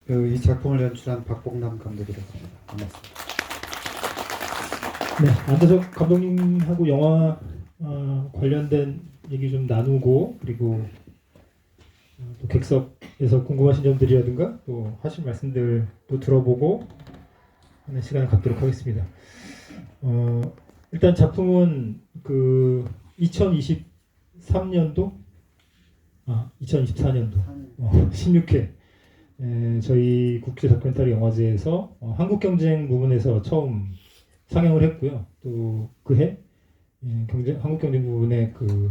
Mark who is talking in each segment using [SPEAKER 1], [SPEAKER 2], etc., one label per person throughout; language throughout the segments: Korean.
[SPEAKER 1] 이 작품을 연출한 박봉남 감독이라습니다. 반갑습니다.
[SPEAKER 2] 네, 안대석 감독님하고 영화 관련된 얘기 좀 나누고, 그리고 또 객석에서 궁금하신 점들이라든가 또 하실 말씀들도 들어보고 하는 시간을 갖도록 하겠습니다. 일단 작품은 그 2023년도 2024년도 16회 저희 국제 다큐멘터리 영화제에서 한국 경쟁 부분에서 처음 상영을 했고요. 또 그해 한국 경쟁 부분의 그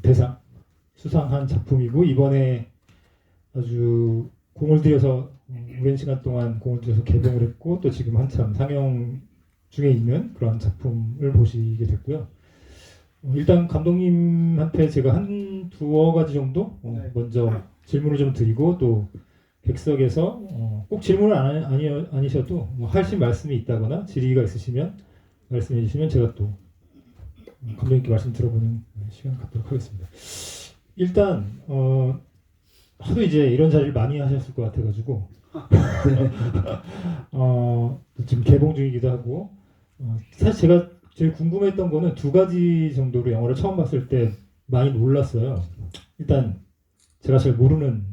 [SPEAKER 2] 대상 수상한 작품이고, 이번에 아주 공을 들여서 오랜 시간 동안 공을 들여서 개봉을 했고, 또 지금 한참 상영 중에 있는 그런 작품을 보시게 됐고요. 일단 감독님한테 제가 한 두어 가지 정도 먼저 질문을 좀 드리고, 또 객석에서 꼭 질문을 아니셔도 하실 말씀이 있다거나 질의가 있으시면 말씀해 주시면 제가 또 감독님께 말씀 들어보는 시간 갖도록 하겠습니다. 일단 하도 이제 이런 자리를 많이 하셨을 것 같아가지고 지금 개봉 중이기도 하고, 사실 제가 제일 궁금했던 거는 두 가지 정도로 영화를 처음 봤을 때 많이 놀랐어요. 일단 제가 잘 모르는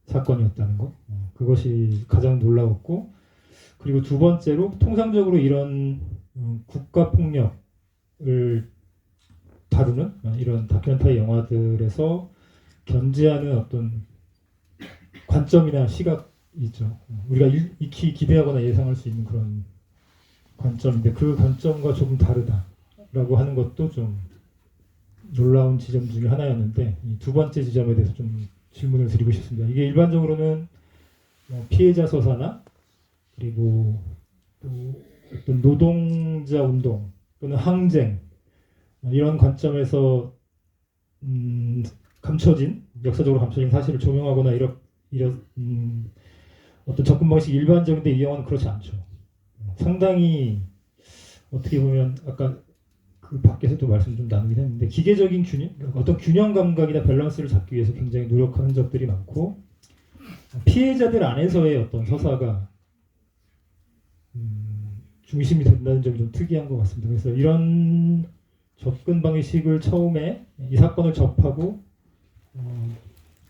[SPEAKER 2] 사건이었다는 거, 그것이 가장 놀라웠고, 그리고 두 번째로 통상적으로 이런 국가 폭력을 다루는 이런 다큐멘터리 영화들에서 견지하는 어떤 관점이나 시각이 있죠. 우리가 익히 기대하거나 예상할 수 있는 그런 관점인데, 그 관점과 조금 다르다라고 하는 것도 좀 놀라운 지점 중에 하나였는데, 이 두 번째 지점에 대해서 좀 질문을 드리고 싶습니다. 이게 일반적으로는 피해자 서사나 그리고 또 어떤 노동자 운동 또는 항쟁 이런 관점에서 역사적으로 감춰진 사실을 조명하거나 이런 어떤 접근 방식이 일반적인데, 이 영화는 그렇지 않죠. 상당히 어떻게 보면 아까 그 밖에서도 말씀 좀 나누긴 했는데, 기계적인 어떤 균형 감각이나 밸런스를 잡기 위해서 굉장히 노력하는 적들이 많고, 피해자들 안에서의 어떤 서사가 중심이 된다는 점이 좀 특이한 것 같습니다. 그래서 이런 접근 방식을 처음에 이 사건을 접하고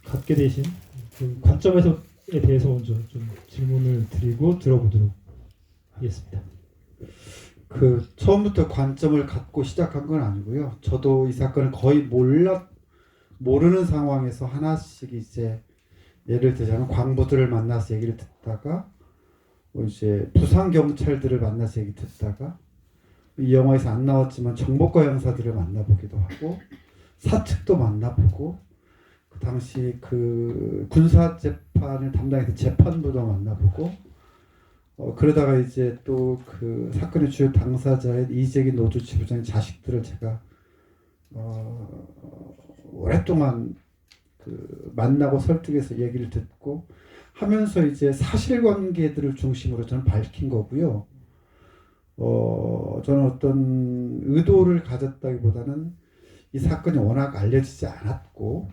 [SPEAKER 2] 갖게 되신 그 관점에 대해서 먼저 좀 질문을 드리고 들어보도록 하겠습니다.
[SPEAKER 1] 그 처음부터 관점을 갖고 시작한 건 아니고요. 저도 이 사건을 거의 모르는 상황에서 하나씩 이제 예를 들자면 광부들을 만나서 얘기를 듣다가 이제 부산 경찰들을 만나서 얘기 듣다가 이 영화에서 안 나왔지만 정보과 형사들을 만나보기도 하고 사측도 만나보고, 그 당시 그 군사 재판을 담당해서 재판부도 만나보고, 그러다가 이제 또 그 사건의 주요 당사자의 이재기 노조 지부장의 자식들을 제가 오랫동안 그 만나고 설득해서 얘기를 듣고 하면서 이제 사실관계들을 중심으로 저는 밝힌 거고요. 저는 어떤 의도를 가졌다기보다는 이 사건이 워낙 알려지지 않았고,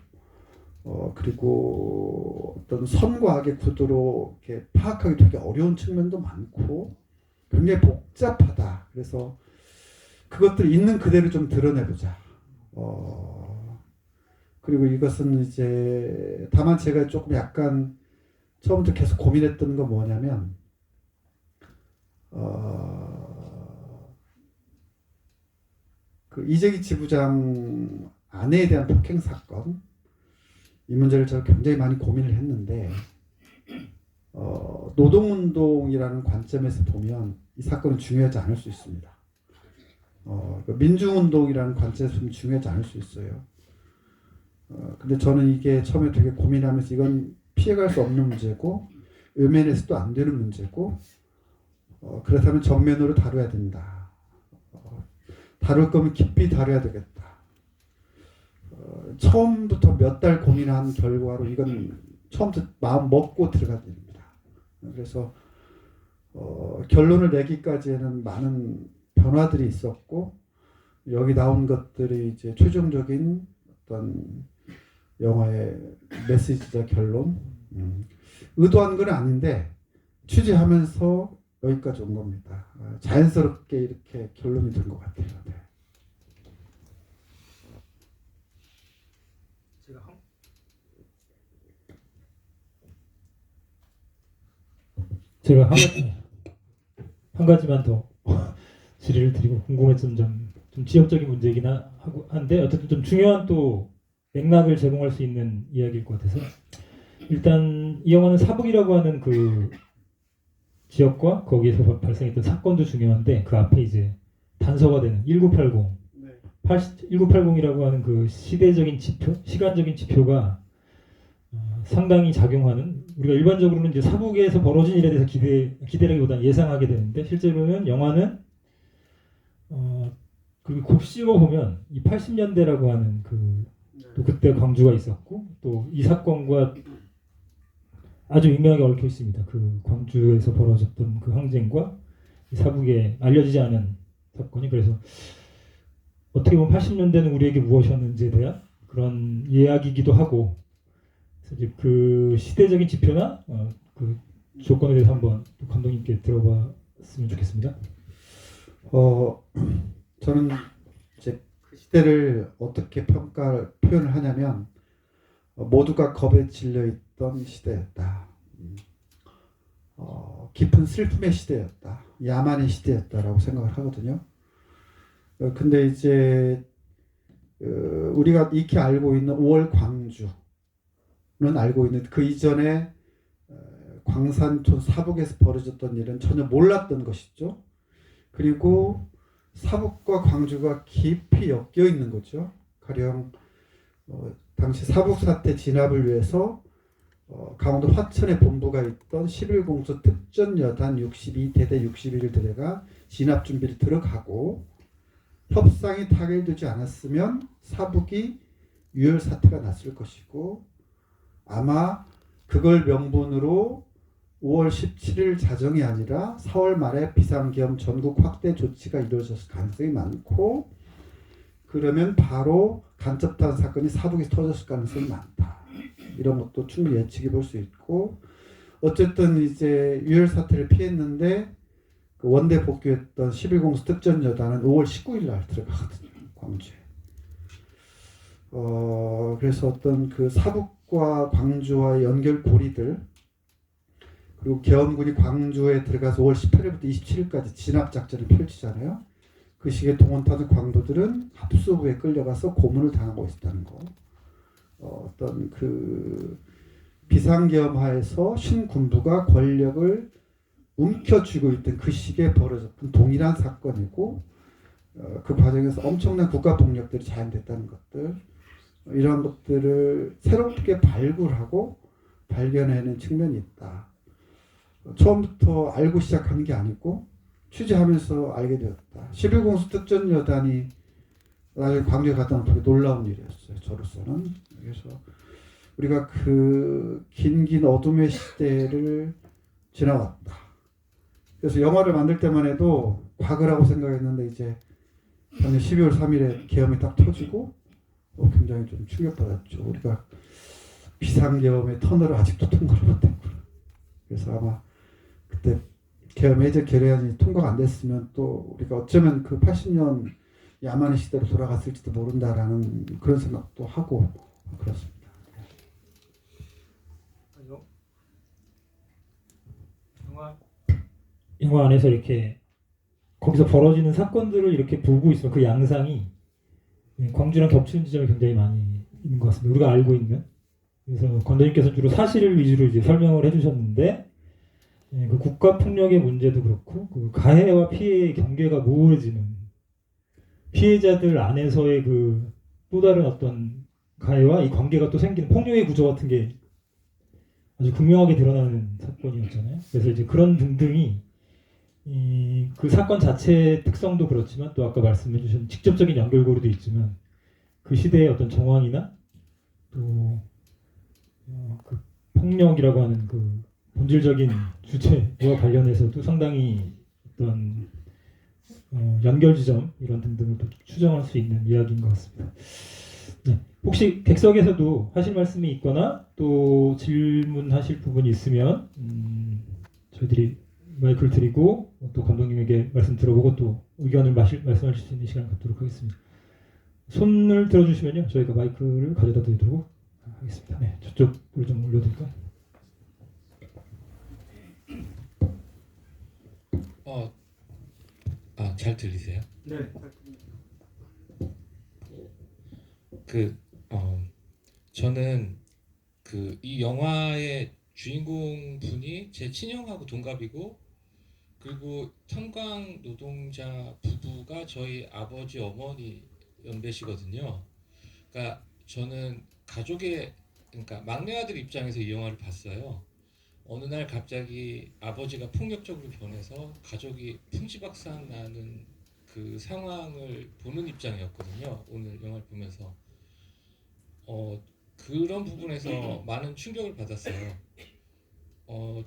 [SPEAKER 1] 그리고 어떤 선과 악의 구도로 이렇게 파악하기 되게 어려운 측면도 많고 굉장히 복잡하다. 그래서 그것들 있는 그대로 좀 드러내보자. 그리고 이것은 이제 다만 제가 조금 약간 처음부터 계속 고민했던 건 뭐냐면, 그 이재기 지부장 아내에 대한 폭행 사건, 이 문제를 제가 굉장히 많이 고민을 했는데, 노동운동이라는 관점에서 보면 이 사건은 중요하지 않을 수 있습니다. 민주운동이라는 관점에서 보면 중요하지 않을 수 있어요. 근데 저는 이게 처음에 되게 고민하면서 이건 피해갈 수 없는 문제고 외면해서도 안 되는 문제고, 그렇다면 정면으로 다뤄야 된다. 다룰 거면 깊이 다뤄야 되겠다. 처음부터 몇 달 고민한 결과로 이건 처음부터 마음 먹고 들어가야 됩니다. 그래서 결론을 내기까지에는 많은 변화들이 있었고, 여기 나온 것들이 이제 최종적인 어떤 영화의 메시지자 결론. 의도한 건 아닌데 취재하면서 여기까지 온 겁니다. 자연스럽게 이렇게 결론이 든 것 같아요. 네.
[SPEAKER 2] 제가 한 가지만 더 질의를 드리고 궁금했던 좀 지역적인 문제이긴 한데 어쨌든 좀 중요한 또 맥락을 제공할 수 있는 이야기일 것 같아서 일단 이 영화는 사북이라고 하는 그 지역과 거기에서 발생했던 사건도 중요한데 그 앞에 이제 단서가 되는 1980, 1980이라고 하는 그 시대적인 지표, 시간적인 지표가 상당히 작용하는 우리가 일반적으로는 이제 사북에서 벌어진 일에 대해서 기대라기보다 예상하게 되는데 실제로는 영화는 그 곱씹어 보면 이 80년대라고 하는 또 그때 광주가 있었고 또 이 사건과 아주 유명하게 얽혀 있습니다. 그 광주에서 벌어졌던 그 항쟁과 이 사북에 알려지지 않은 사건이 그래서 어떻게 보면 80년대는 우리에게 무엇이었는지에 대한 그런 이야기이기도 하고 그래서 이제 그 시대적인 지표나 그 조건에 대해서 한번 또 감독님께 들어봤으면 좋겠습니다.
[SPEAKER 1] 저는 이제 그 시대를 어떻게 표현을 하냐면 모두가 겁에 질려 있던 시대였다. 깊은 슬픔의 시대였다. 야만의 시대였다라고 생각을 하거든요. 근데 이제 우리가 익히 알고 있는 5월 광주는 알고 있는 그 이전에 광산촌 사북에서 벌어졌던 일은 전혀 몰랐던 것이죠. 그리고 사북과 광주가 깊이 엮여 있는 거죠. 가령 당시 사북 사태 진압을 위해서 강원도 화천에 본부가 있던 11공수 특전여단 62대대 61대대가 진압 준비를 들어가고 협상이 타결되지 않았으면 사북이 유혈 사태가 났을 것이고 아마 그걸 명분으로 5월 17일 자정이 아니라 4월 말에 비상계엄 전국 확대 조치가 이루어졌을 가능성이 많고 그러면 바로 간첩단 사건이 사북에서 터졌을 가능성이 많다. 이런 것도 충분히 예측해 볼 수 있고 어쨌든 이제 유혈 사태를 피했는데 그 원대 복귀했던 11공수 특전여단은 5월 19일 날 들어가거든요. 광주에. 그래서 어떤 그 사북과 광주와의 연결고리들 그리고 계엄군이 광주에 들어가서 5월 18일부터 27일까지 진압작전을 펼치잖아요. 그 시기에 동원타는 광부들은 합수부에 끌려가서 고문을 당하고 있었다는 거. 어떤 그 비상계엄하에서 신군부가 권력을 움켜쥐고 있던 그 시기에 벌어졌던 동일한 사건이고 그 과정에서 엄청난 국가 폭력들이 자행됐다는 것들 이런 것들을 새롭게 발굴하고 발견해낸 측면이 있다. 처음부터 알고 시작한 게 아니고 취재하면서 알게 되었다. 11공수 특전여단이 나중에 광주에 갔다 온 되게 놀라운 일이었어요. 저로서는. 그래서 우리가 그 긴 어둠의 시대를 지나왔다. 그래서 영화를 만들 때만 해도 과거라고 생각했는데 이제 작년 12월 3일에 계엄이 딱 터지고 굉장히 좀 충격받았죠. 우리가 비상계엄의 터널을 아직도 통과를 못했구나. 그래서 아마 그때 계엄 해제 결의안이 통과가 안 됐으면 또 우리가 어쩌면 그 80년 야만의 시대로 돌아갔을지도 모른다라는 그런 생각도 하고 그렇습니다.
[SPEAKER 2] 영화 안에서 이렇게 거기서 벌어지는 사건들을 이렇게 보고 있으면 그 양상이 광주랑 겹치는 지점이 굉장히 많이 있는 것 같습니다. 우리가 알고 있는. 그래서 관장님께서 주로 사실을 위주로 이제 설명을 해주셨는데 그 국가 폭력의 문제도 그렇고 그 가해와 피해의 경계가 모호해지는 피해자들 안에서의 그 또 다른 어떤 가해와 이 관계가 또 생기는 폭력의 구조 같은 게 아주 극명하게 드러나는 사건이었잖아요. 그래서 이제 그런 등등이 그 사건 자체의 특성도 그렇지만 또 아까 말씀해주신 직접적인 연결고리도 있지만 그 시대의 어떤 정황이나 또 그 폭력이라고 하는 그 본질적인 주체와 관련해서도 상당히 어떤 연결 지점 이런 등등을 또 추정할 수 있는 이야기인 것 같습니다. 네. 혹시 객석에서도 하실 말씀이 있거나 또 질문하실 부분이 있으면 저희들이 마이크를 드리고 또 감독님에게 말씀 들어보고 또 의견을 말씀하실 수 있는 시간을 갖도록 하겠습니다. 손을 들어주시면요, 저희가 마이크를 가져다 드리도록 하겠습니다. 네, 저쪽을 좀 올려드릴까요?
[SPEAKER 3] 잘 들리세요?
[SPEAKER 1] 네.
[SPEAKER 3] 저는 이 영화의 주인공 분이 제 친형하고 동갑이고, 그리고 탄광 노동자 부부가 저희 아버지 어머니 연배시거든요. 그러니까 저는 그러니까 막내 아들 입장에서 이 영화를 봤어요. 어느 날 갑자기 아버지가 폭력적으로 변해서 가족이 풍지박산 나는 그 상황을 보는 입장이었거든요. 오늘 영화를 보면서 그런 부분에서 많은 충격을 받았어요.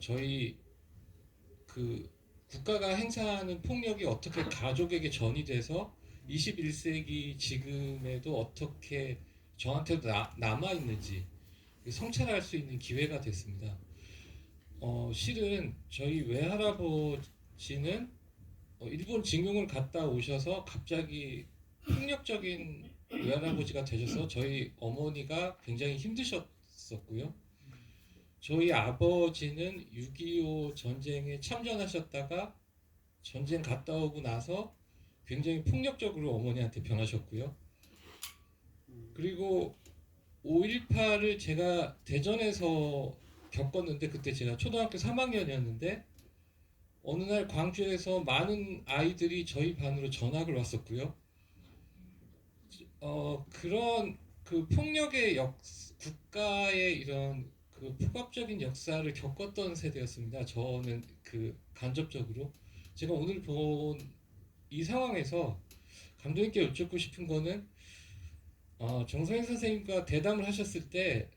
[SPEAKER 3] 저희 국가가 행사하는 폭력이 어떻게 가족에게 전이 돼서 21세기 지금에도 어떻게 저한테도 남아 있는지 성찰할 수 있는 기회가 됐습니다. 실은 저희 외할아버지는 일본 징용을 갔다 오셔서 갑자기 폭력적인 외할아버지가 되셔서 저희 어머니가 굉장히 힘드셨었고요. 저희 아버지는 6.25 전쟁에 참전하셨다가 전쟁 갔다 오고 나서 굉장히 폭력적으로 어머니한테 변하셨고요. 그리고 5.18을 제가 대전에서 겪었는데, 그때 제가 초등학교 3학년이었는데 어느 날 광주에서 많은 아이들이 저희 반으로 전학을 왔었고요. 그런 폭력의 국가의 이런 폭압적인 역사를 겪었던 세대였습니다. 저는 간접적으로 제가 오늘 본 이 상황에서 감독님께 여쭙고 싶은 거는, 정서영 선생님과 대담을 하셨을 때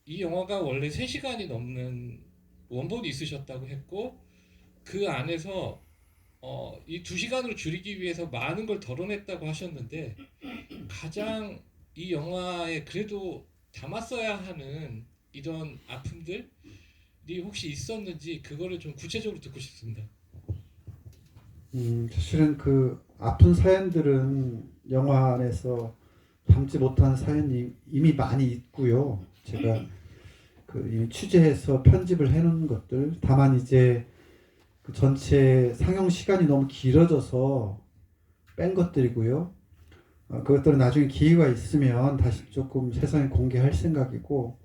[SPEAKER 3] 이 영화가 원래 3시간이 넘는 원본이 있으셨다고 했고, 그 안에서 이 2시간으로 줄이기 위해서 많은 걸 덜어냈다고 하셨는데, 가장 이 영화에 그래도 담았어야 하는 이런 아픔들이 혹시 있었는지 그거를 좀 구체적으로 듣고 싶습니다.
[SPEAKER 1] 사실은 그 아픈 사연들은 영화 안에서 담지 못한 사연이 이미 많이 있고요. 제가 이미 취재해서 편집을 해놓은 것들, 다만 이제 그 전체 상영 시간이 너무 길어져서 뺀 것들이고요. 그것들은 나중에 기회가 있으면 다시 조금 세상에 공개할 생각이고,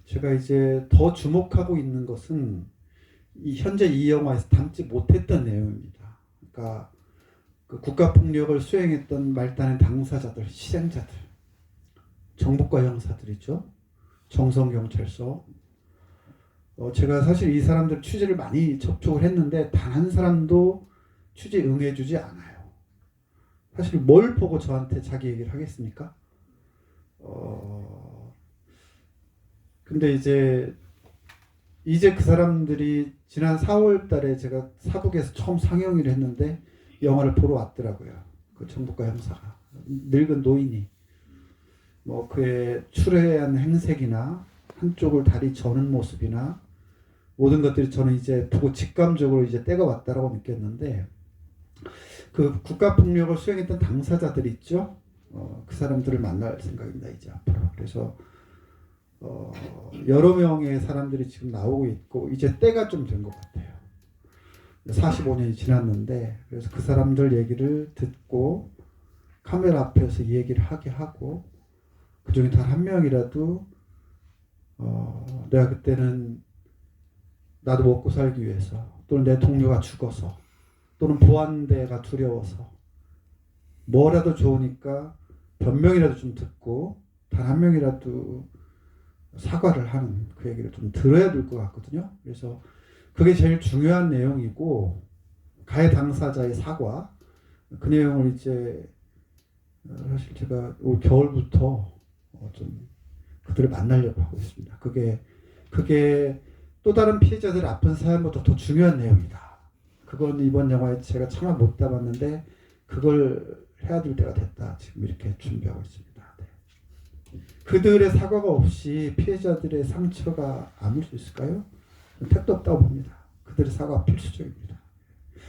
[SPEAKER 1] 제가 이제 더 주목하고 있는 것은 현재 이 영화에서 담지 못했던 내용입니다. 그러니까 국가폭력을 수행했던 말단의 당사자들, 희생자들, 정부과 형사들이죠. 정성경찰서. 제가 사실 이 사람들 취재를 많이 접촉을 했는데 단 한 사람도 취재 응해주지 않아요. 사실 뭘 보고 저한테 자기 얘기를 하겠습니까? 근데 이제 그 사람들이 지난 4월 달에 제가 사북에서 처음 상영을 했는데 영화를 보러 왔더라고요. 그 정부과 형사가. 늙은 노인이. 그의 추레한 행색이나 한쪽을 다리 저는 모습이나 모든 것들이 저는 이제 보고 직감적으로 이제 때가 왔다라고 느꼈는데, 그 국가폭력을 수행했던 당사자들 있죠? 그 사람들을 만날 생각입니다, 이제 앞으로. 그래서 여러 명의 사람들이 지금 나오고 있고, 이제 때가 좀 된 것 같아요. 45년이 지났는데, 그래서 그 사람들 얘기를 듣고 카메라 앞에서 이 얘기를 하게 하고, 그 중에 단 한 명이라도 내가 그때는 나도 먹고 살기 위해서, 또는 내 동료가 죽어서, 또는 보안대가 두려워서, 뭐라도 좋으니까 변명이라도 좀 듣고 단 한 명이라도 사과를 하는 그 얘기를 좀 들어야 될 것 같거든요. 그래서 그게 제일 중요한 내용이고, 가해 당사자의 사과, 그 내용을 이제 사실 제가 올 겨울부터 좀 그들을 만나려고 하고 있습니다. 그게 또 다른 피해자들의 아픈 사연보다 더 중요한 내용이다. 그건 이번 영화에 제가 차마 못 담았는데 그걸 해야 될 때가 됐다. 지금 이렇게 준비하고 있습니다. 네. 그들의 사과가 없이 피해자들의 상처가 아물 수 있을까요? 택도 없다고 봅니다. 그들의 사과가 필수적입니다.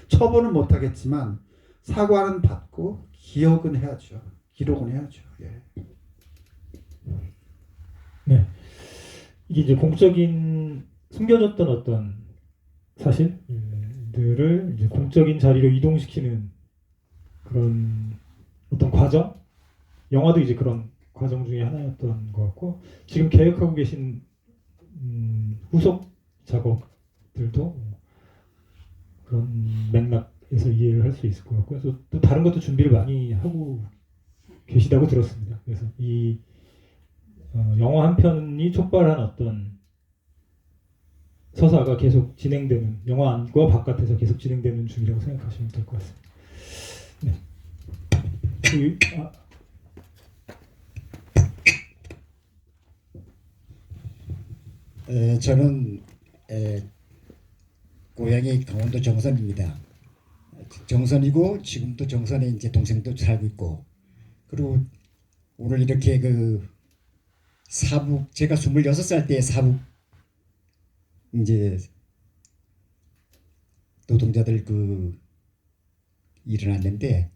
[SPEAKER 1] 처벌은 못하겠지만 사과는 받고 기억은 해야죠. 기록은 해야죠. 예.
[SPEAKER 2] 네. 이게 이제 공적인 숨겨졌던 어떤 사실들을 이제 공적인 자리로 이동시키는 그런 어떤 과정, 영화도 이제 그런 과정 중에 하나였던 것 같고 지금 계획하고 계신 후속 작업들도 그런 맥락에서 이해를 할 수 있을 것 같고요. 그래서 또 다른 것도 준비를 많이 하고 계시다고 들었습니다. 그래서 이 영화 한 편이 촉발한 어떤 서사가 계속 진행되는 영화 안과 바깥에서 계속 진행되는 중이라고 생각하시면 될 것 같습니다. 네.
[SPEAKER 4] 저는 고향이 강원도 정선입니다. 정선이고 지금도 정선에 이제 동생도 살고 있고 그리고 오늘 이렇게 그 사북 제가 26살 때 사북 이제 노동자들 그 일어났는데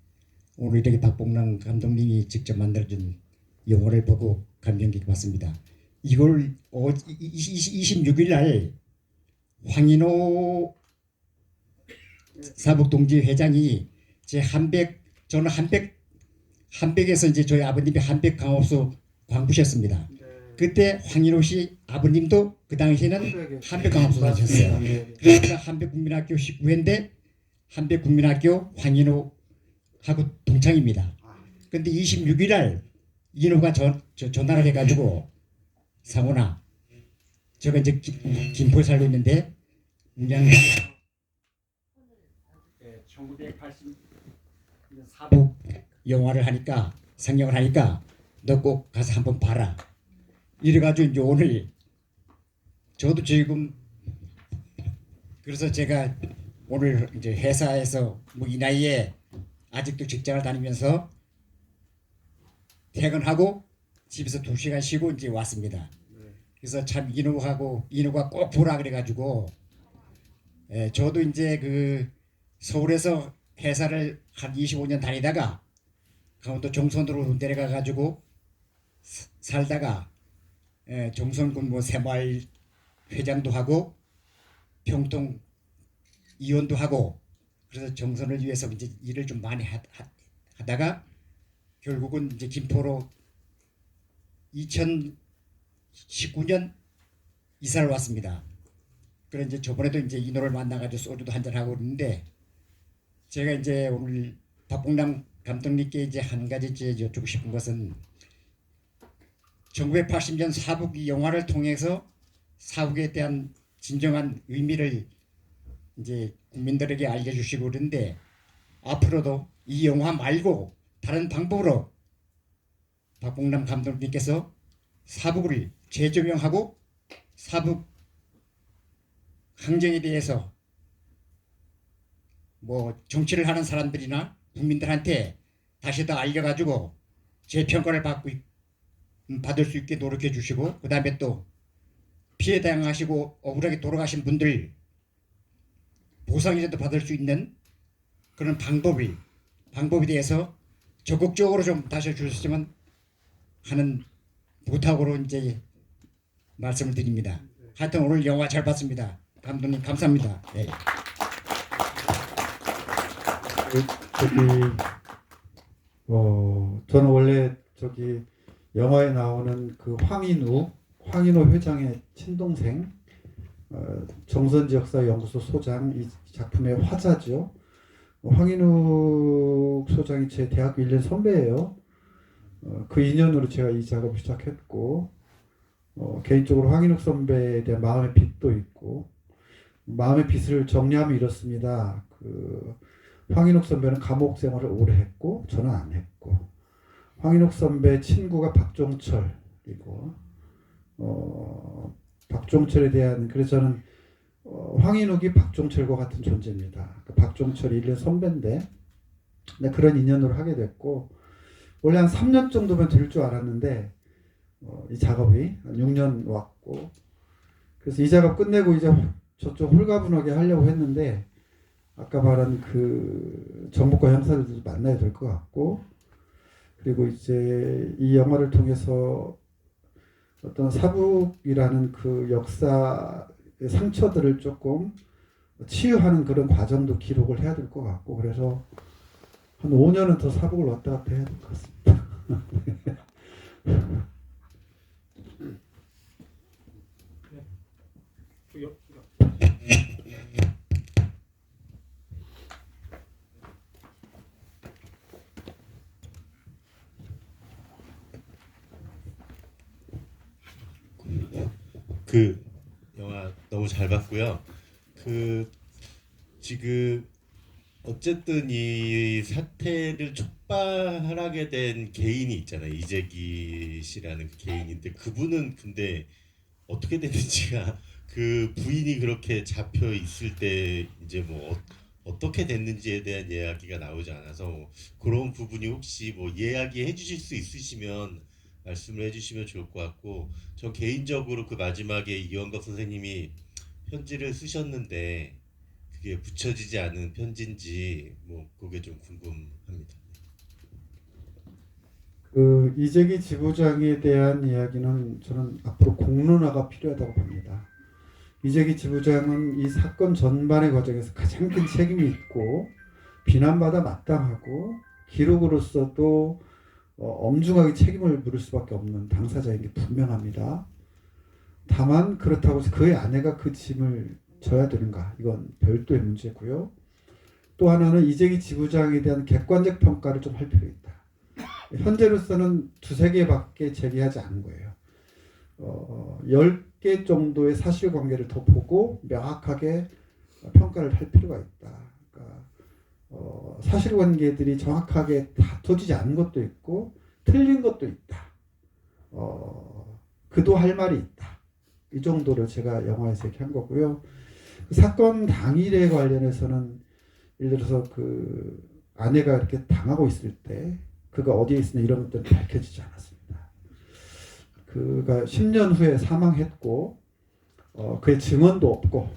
[SPEAKER 4] 오늘 이렇게 박봉남 감독님이 직접 만들어준 영화를 보고 감명 깊게 봤습니다. 이걸 26일 날 황인호 사북동지 회장이 제 저는 한백에서 이제 저희 아버님이 한백 강업소 광부셨습니다. 그때 황인호 씨 아버님도 그 당시에는 한백 강업소 다녔어요. 그래서 한백국민학교 19회인데 한백국민학교 황인호하고 동창입니다. 근데 26일 날 인호가 전화를 해가지고 상훈아, 제가 이제 김포에 살고 있는데 문양 1980년 사북 영화를 하니까 상영을 하니까 너 꼭 가서 한번 봐라. 이래가지고 이제 오늘 저도 지금 그래서 제가 오늘 이제 회사에서 뭐 이 나이에 아직도 직장을 다니면서 퇴근하고 집에서 2시간 쉬고 이제 왔습니다. 그래서 참 인호가 꼭 보라 그래가지고 저도 이제 그 서울에서 회사를 한 25년 다니다가 강원도 정선으로 내려가가지고 살다가 정선군 뭐 새마을 회장도 하고 평통 의원도 하고 그래서 정선을 위해서 이제 일을 좀 많이 하다가 결국은 이제 김포로 2019년 이사를 왔습니다. 그래 이제 저번에도 이제 인호를 만나가지고 소주도 한잔 하고 있는데 제가 이제 오늘 박봉남 감독님께 이제 한 가지 이제 여쭙고 싶은 것은 1980년 사북 영화를 통해서 사북에 대한 진정한 의미를 이제 국민들에게 알려주시고 그러는데 앞으로도 이 영화 말고 다른 방법으로 박봉남 감독님께서 사북을 재조명하고 사북 항쟁에 대해서 뭐 정치를 하는 사람들이나 국민들한테 다시 더 알려가지고 재평가를 받을 수 있게 노력해 주시고 그 다음에 또 피해 당하시고 억울하게 돌아가신 분들 보상이라도 받을 수 있는 그런 방법에 대해서 적극적으로 좀 다시 주셨으면 하는 부탁으로 이제 말씀을 드립니다. 하여튼 오늘 영화 잘 봤습니다. 감독님 감사합니다. 네.
[SPEAKER 1] 저는 원래 영화에 나오는 그 황인호 회장의 친동생 정선지역사연구소 소장 이 작품의 화자죠. 황인호 소장이 제 대학교 1년 선배예요. 그 인연으로 제가 이 작업을 시작했고 개인적으로 황인욱 선배에 대한 마음의 빚도 있고 마음의 빚을 정리하면 이렇습니다. 황인욱 선배는 감옥 생활을 오래 했고 저는 안 했고 황인욱 선배 친구가 박종철이고 박종철에 대한 그래서 저는 황인욱이 박종철과 같은 존재입니다. 박종철이 1년 선배인데 그런 인연으로 하게 됐고 원래 한 3년 정도면 될 줄 알았는데 이 작업이 한 6년 왔고, 그래서 이 작업 끝내고 이제 저쪽 홀가분하게 하려고 했는데 아까 말한 그 정보과 형사들도 만나야 될 것 같고, 그리고 이제 이 영화를 통해서 어떤 사북이라는 그 역사의 상처들을 조금 치유하는 그런 과정도 기록을 해야 될 것 같고, 그래서 한 5년은 더 사북을 왔다 갔다 해야 될 것 같습니다.
[SPEAKER 5] 그 영화 너무 잘 봤고요. 그 지금 어쨌든 이 사태를 촉발하게 된 개인이 있잖아요. 이재기 씨라는 그 개인인데 그분은 근데 어떻게 됐는지가 그 부인이 그렇게 잡혀 있을 때 이제 뭐 어떻게 됐는지에 대한 이야기가 나오지 않아서 그런 부분이 혹시 뭐 이야기해 주실 수 있으시면 말씀을 해주시면 좋을 것 같고, 저 개인적으로 그 마지막에 이원갑 선생님이 편지를 쓰셨는데 그게 붙여지지 않은 편지인지 뭐 그게 좀 궁금합니다.
[SPEAKER 1] 그 이재기 지부장에 대한 이야기는 저는 앞으로 공론화가 필요하다고 봅니다. 이재기 지부장은 이 사건 전반의 과정에서 가장 큰 책임이 있고 비난받아 마땅하고 기록으로서도 엄중하게 책임을 물을 수밖에 없는 당사자인 게 분명합니다. 다만 그렇다고 해서 그의 아내가 그 짐을 져야 되는가, 이건 별도의 문제고요. 또 하나는 이재기 지부장에 대한 객관적 평가를 좀 할 필요가 있다. 현재로서는 2-3개밖에 제기하지 않은 거예요. 10개 정도의 사실관계를 더 보고 명확하게 평가를 할 필요가 있다. 그러니까 사실관계들이 정확하게 다투지지 않은 것도 있고 틀린 것도 있다. 그도 할 말이 있다. 이 정도로 제가 영화에서 이렇게 한 거고요. 그 사건 당일에 관련해서는 예를 들어서 그 아내가 이렇게 당하고 있을 때 그가 어디에 있으냐 이런 것들은 밝혀지지 않았습니다. 그가 10년 후에 사망했고 그의 증언도 없고,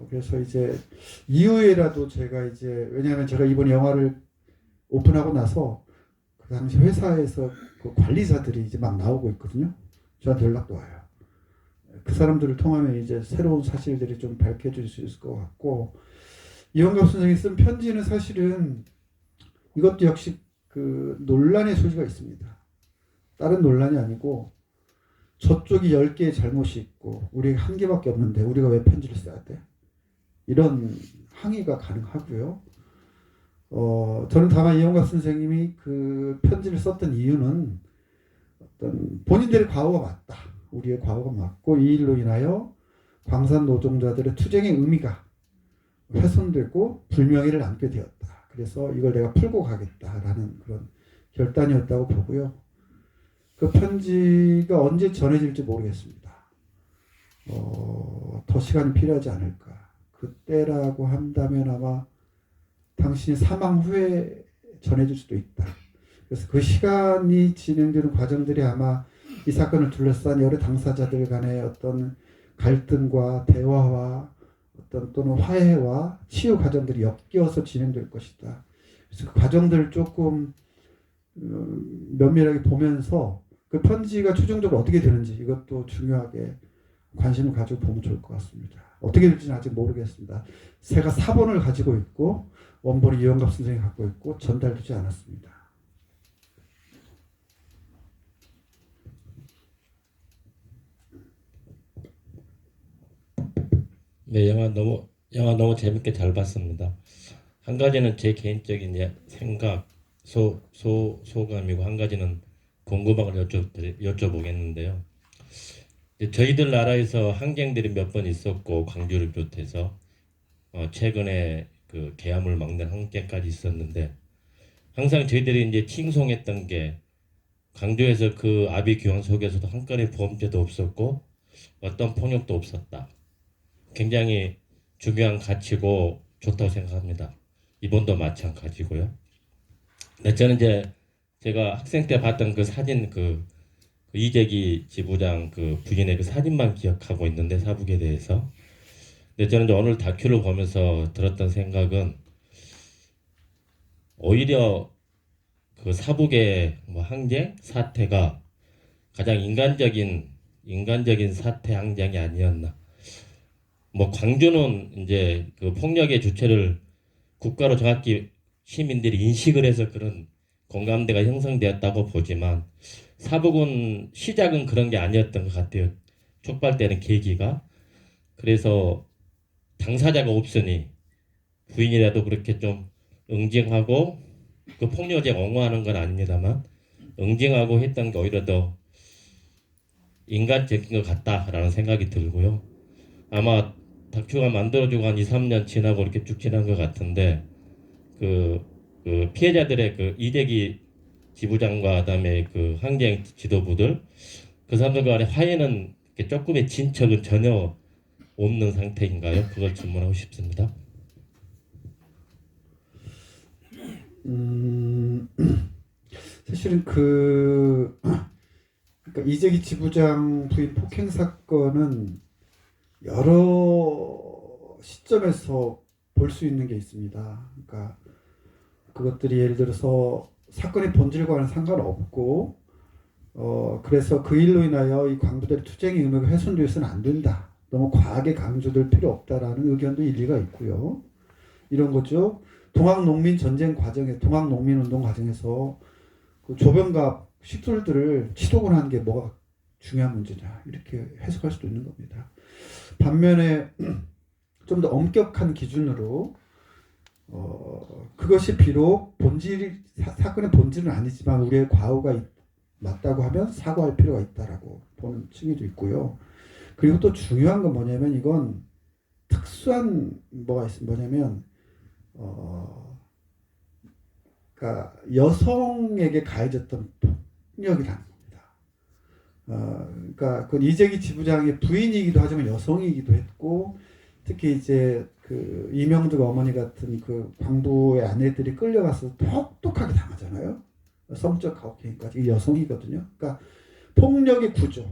[SPEAKER 1] 그래서 이제 이후에라도 제가 이제, 왜냐하면 제가 이번 영화를 오픈하고 나서 그 당시 회사에서 그 관리자들이 이제 막 나오고 있거든요. 저한테 연락도 와요. 그 사람들을 통하면 이제 새로운 사실들이 좀 밝혀질 수 있을 것 같고, 이원갑 선생이 쓴 편지는 사실은 이것도 역시 그 논란의 소지가 있습니다. 다른 논란이 아니고 저쪽이 10개의 잘못이 있고 우리가 1개밖에 없는데 우리가 왜 편지를 써야 돼? 이런 항의가 가능하고요. 저는 다만 이원갑 선생님이 그 편지를 썼던 이유는 어떤 본인들의 과거가 맞다. 우리의 과거가 맞고 이 일로 인하여 광산 노동자들의 투쟁의 의미가 훼손되고 불명예를 안게 되었다. 그래서 이걸 내가 풀고 가겠다라는 그런 결단이었다고 보고요. 그 편지가 언제 전해질지 모르겠습니다. 더 시간이 필요하지 않을까. 그때라고 한다면 아마 당신이 사망 후에 전해질 수도 있다. 그래서 그 시간이 진행되는 과정들이 아마 이 사건을 둘러싼 여러 당사자들 간의 어떤 갈등과 대화와 어떤 또는 화해와 치유 과정들이 엮여서 진행될 것이다. 그래서 그 과정들을 조금 면밀하게 보면서 그 편지가 최종적으로 어떻게 되는지 이것도 중요하게 관심을 가지고 보면 좋을 것 같습니다. 어떻게 될지는 아직 모르겠습니다. 제가 사본을 가지고 있고 원본을 이원갑 선생님이 갖고 있고 전달되지 않았습니다.
[SPEAKER 6] 네, 영화 너무 재밌게 잘 봤습니다. 한 가지는 제 개인적인 생각, 소감이고, 한 가지는 궁금한 걸 여쭤보겠는데요. 저희들 나라에서 항쟁들이 몇 번 있었고, 광주를 비롯해서 최근에 그 계엄을 막는 항쟁까지 있었는데, 항상 저희들이 이제 칭송했던 게 광주에서 그 아비 규환 속에서도 한 건의 보험죄도 없었고 어떤 폭력도 없었다. 굉장히 중요한 가치고 좋다고 생각합니다. 이번도 마찬가지고요. 근데 저는 이제 제가 학생 때 봤던 그 사진, 그 그 이재기 지부장 그 부인의 그 사진만 기억하고 있는데 사북에 대해서. 근데 저는 이제 오늘 다큐를 보면서 들었던 생각은 오히려 그 사북의 뭐 항쟁 사태가 가장 인간적인 사태 항쟁이 아니었나. 뭐 광주는 이제 그 폭력의 주체를 국가로 정확히 시민들이 인식을 해서 그런 공감대가 형성되었다고 보지만 사북은 시작은 그런 게 아니었던 것 같아요. 촉발되는 계기가. 그래서 당사자가 없으니 부인이라도 그렇게 좀 응징하고 그 폭력을 제가 옹호하는 건 아닙니다만 응징하고 했던 게 오히려 더 인간적인 것 같다라는 생각이 들고요. 아마 다큐가 만들어지고 한 2, 3년 지나고 이렇게 쭉 지난 것 같은데 그 피해자들의 그 이재기 지부장과 그다음에 그 항쟁 지도부들 그 사람들 간의 화해는 이렇게 조금의 진척은 전혀 없는 상태인가요? 그걸 질문하고 싶습니다.
[SPEAKER 1] 사실은 그러니까 이재기 지부장 부인 폭행 사건은 여러 시점에서 볼 수 있는 게 있습니다. 그러니까 그것들이 예를 들어서 사건의 본질과는 상관없고 그래서 그 일로 인하여 이 광부들의 투쟁의 의무가 훼손되어서는 안 된다. 너무 과하게 강조될 필요 없다라는 의견도 일리가 있고요. 이런 거죠. 동학농민 전쟁 과정에 동학농민운동 과정에서 그 조병갑 식솔들을 치도곤하는 게 뭐가 중요한 문제냐 이렇게 해석할 수도 있는 겁니다. 반면에 좀 더 엄격한 기준으로 그것이 비록 사건의 본질은 아니지만 우리의 과오가 맞다고 하면 사과할 필요가 있다라고 보는 층위도 있고요. 그리고 또 중요한 건 뭐냐면 이건 특수한 뭐냐면 그러니까 여성에게 가해졌던 폭력이라는 겁니다. 그러니까 그 이재기 지부장의 부인이기도 하지만 여성이기도 했고 특히 이제 그 이명득 어머니 같은 그 광부의 아내들이 끌려가서 똑똑하게 당하잖아요. 성적 가혹행위까지 이 여성이거든요. 그러니까 폭력의 구조,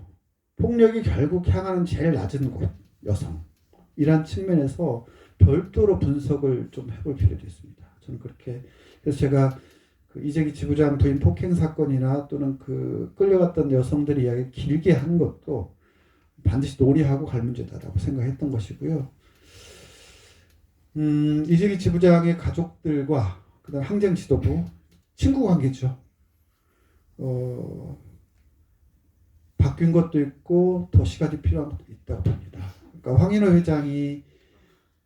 [SPEAKER 1] 폭력이 결국 향하는 제일 낮은 곳 여성이란 측면에서 별도로 분석을 좀 해볼 필요도 있습니다. 저는 그렇게 그래서 제가 그 이재기 지부장 부인 폭행 사건이나 또는 그 끌려갔던 여성들의 이야기 길게 한 것도 반드시 논의하고 갈 문제다라고 생각했던 것이고요. 이재기 지부장의 가족들과 그다음 항쟁 지도부 친구 관계죠. 바뀐 것도 있고 더 시간이 필요한 것도 있다고 봅니다. 그러니까 황인호 회장이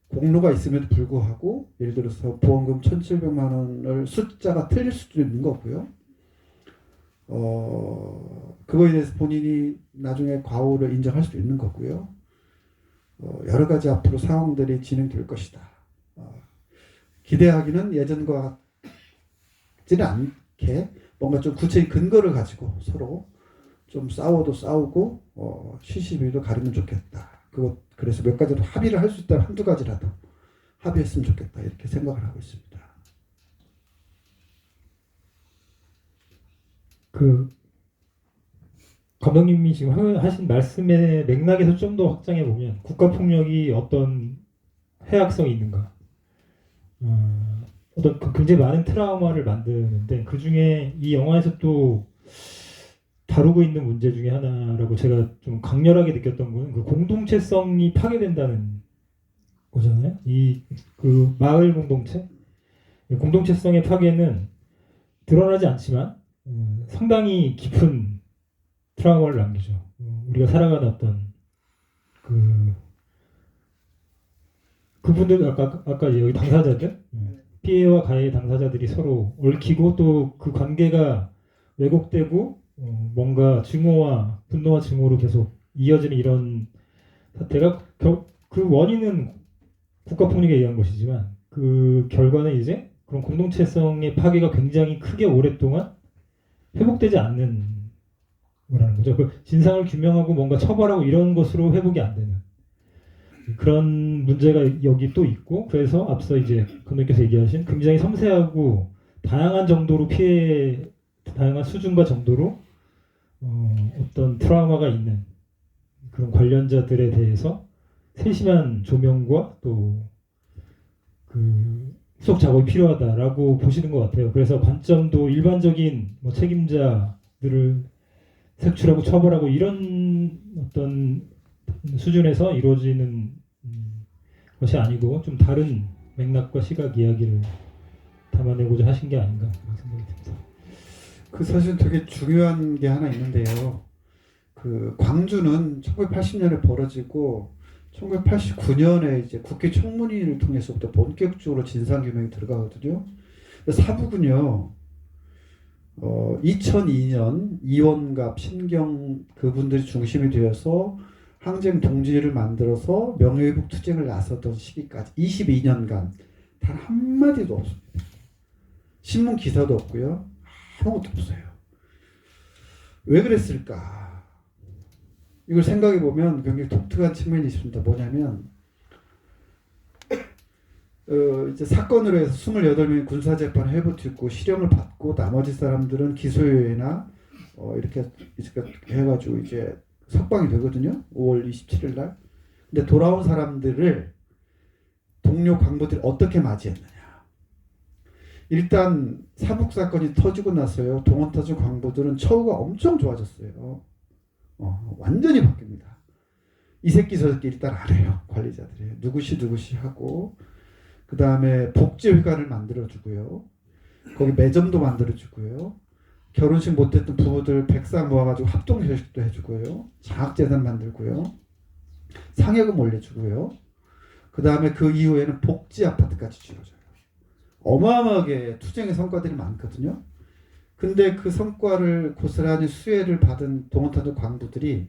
[SPEAKER 1] 공로가 있음에도 불구하고 예를 들어서 보험금 1,700만 원을 숫자가 틀릴 수도 있는 거고요. 그거에 대해서 본인이 나중에 과오를 인정할 수도 있는 거고요. 여러 가지 앞으로 상황들이 진행될 것이다. 기대하기는 예전과 같지는 않게 뭔가 좀 구체적인 근거를 가지고 서로 좀 싸워도 싸우고 시시비도 가리면 좋겠다. 그래서 몇 가지로 합의를 할 수 있다면 한두 가지라도 합의했으면 좋겠다. 이렇게 생각을 하고 있습니다.
[SPEAKER 2] 그 감독님이 지금 하신 말씀의 맥락에서 좀 더 확장해 보면 국가폭력이 어떤 해악성이 있는가, 어떤 굉장히 많은 트라우마를 만드는데 그 중에 이 영화에서 또 다루고 있는 문제 중에 하나라고 제가 좀 강렬하게 느꼈던 건 그 공동체성이 파괴된다는 거잖아요. 이 그 마을 공동체성의 파괴는 드러나지 않지만 상당히 깊은 트라우마를 남기죠. 우리가 살아가는 어떤 그분들 아까 여기 당사자들 피해와 가해 당사자들이 서로 얽히고 또 그 관계가 왜곡되고 뭔가 증오와 분노와 증오로 계속 이어지는 이런 사태가 그 원인은 국가폭력에 의한 것이지만 그 결과는 이제 그런 공동체성의 파괴가 굉장히 크게 오랫동안 회복되지 않는 거라는 거죠. 그 진상을 규명하고 뭔가 처벌하고 이런 것으로 회복이 안 되는 그런 문제가 여기 또 있고 그래서 앞서 이제 감독님께서 얘기하신 굉장히 섬세하고 다양한 정도로 다양한 수준과 정도로 어떤 트라우마가 있는 그런 관련자들에 대해서 세심한 조명과 또 그 후속 작업이 필요하다라고 보시는 것 같아요. 그래서 관점도 일반적인 뭐 책임자들을 색출하고 처벌하고 이런 어떤 수준에서 이루어지는 것이 아니고 좀 다른 맥락과 시각 이야기를 담아내고자 하신 게 아닌가 그런 생각이 듭니다.
[SPEAKER 1] 그 사실 되게 중요한 게 하나 있는데요. 그 광주는 1980년에 벌어지고 1989년에 이제 국회 청문회를 통해서부터 본격적으로 진상규명이 들어가거든요. 사북은요, 2002년 이원갑, 신경 그분들이 중심이 되어서 항쟁 동지를 만들어서 명예회복 투쟁을 나섰던 시기까지 22년간 단 한마디도 없습니다. 신문 기사도 없고요. 아무것도 없어요. 왜 그랬을까? 이걸 생각해 보면 굉장히 독특한 측면이 있습니다. 뭐냐면 이제 사건으로 해서 28명이 군사재판 회부됐고 실형을 받고 나머지 사람들은 기소유예나 이렇게 해가지고 이제 석방이 되거든요. 5월 27일 날. 근데 돌아온 사람들을 동료 광부들이 어떻게 맞이했느냐? 일단 사북 사건이 터지고 나서요. 동원타주 광부들은 처우가 엄청 좋아졌어요. 완전히 바뀝니다. 이 새끼 저 새끼 일단 알아요. 관리자들이 누구시 하고 그 다음에 복지회관을 만들어주고요. 거기 매점도 만들어주고요. 결혼식 못했던 부부들 백상 모아가지고 합동결식도 해주고요. 장학재단 만들고요. 상여금 올려주고요. 그 다음에 그 이후에는 복지 아파트까지 지어줘요. 어마어마하게 투쟁의 성과들이 많거든요. 근데 그 성과를 고스란히 수혜를 받은 동원타주 광부들이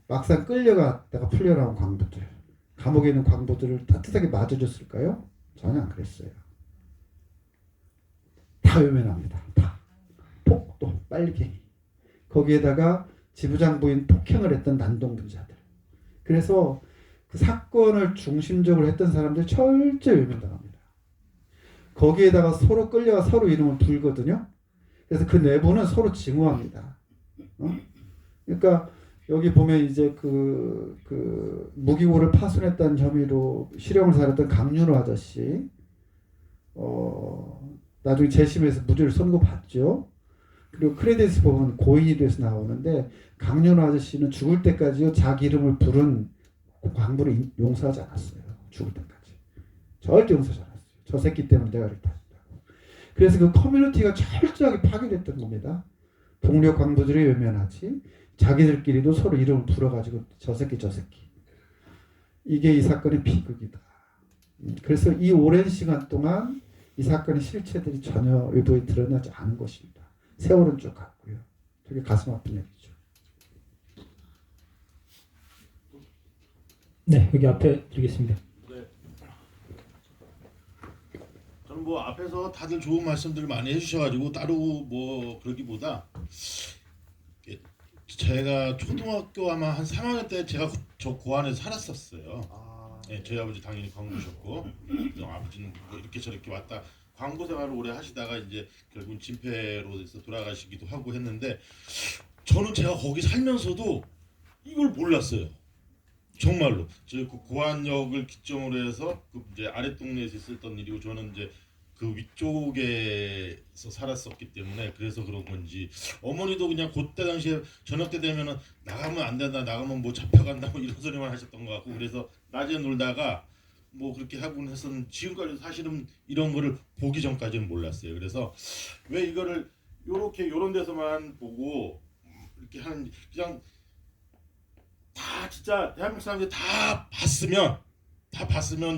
[SPEAKER 1] 막상 끌려갔다가 풀려나온 광부들, 감옥에 있는 광부들을 따뜻하게 맞아줬을까요? 전혀 안 그랬어요. 다 외면합니다. 다. 폭도, 빨갱이. 거기에다가 지부장부인 폭행을 했던 난동분자들. 그래서 그 사건을 중심적으로 했던 사람들 철저히 외면당합니다. 거기에다가 서로 끌려가 서로 이름을 불거든요. 그래서 그 내부는 서로 증오합니다. 그러니까 여기 보면 이제 그 무기고를 파손했다는 혐의로 실형을 살았던 강윤호 아저씨, 나중에 재심에서 무죄를 선고받죠. 그리고 크레딧 보면 고인이 돼서 나오는데 강윤호 아저씨는 죽을 때까지요 자기 이름을 부른 광부를 용서하지 않았어요. 죽을 때까지 절대 용서하지 않았어요. 저 새끼 때문에 내가 이렇게 했다고. 그래서 그 커뮤니티가 철저하게 파괴됐던 겁니다. 동료 광부들이 외면하지 자기들끼리도 서로 이름을 불어가지고 저 새끼 이게 이 사건의 비극이다. 그래서 이 오랜 시간 동안 이 사건의 실체들이 전혀 외부에 드러나지 않은 것입니다. 세월은 쭉 갔고요. 되게 가슴 아픈 얘기죠.
[SPEAKER 2] 네, 여기 앞에 드리겠습니다.
[SPEAKER 7] 네. 저는 뭐 앞에서 다들 좋은 말씀들 많이 해주셔가지고 따로 뭐 그러기보다 제가 초등학교 아마 한 3학년 때 제가 저 고안에서 살았었어요. 네, 저희 아버지 당연히 광부셨고 아버지는 뭐 이렇게 저렇게 왔다 광부 생활을 오래 하시다가 이제 결국은 진폐로 해서 돌아가시기도 하고 했는데 저는 제가 거기 살면서도 이걸 몰랐어요. 정말로 저 그 고안역을 기점으로 해서 그 이제 아랫 동네에서 있었던 일이고 저는 이제 그 위쪽에서 살았었기 때문에 그래서 그런 건지 어머니도 그냥 그때 당시에 저녁 때 되면은 나가면 안 된다 나가면 뭐 잡혀간다 뭐 이런 소리만 하셨던 것 같고 그래서 낮에 놀다가 뭐 그렇게 하곤 했었는데 지금까지 사실은 이런 거를 보기 전까지는 몰랐어요. 그래서 왜 이거를 요렇게 요런 데서만 보고 이렇게 하는 그냥 다 진짜 대한민국 사람들이 다 봤으면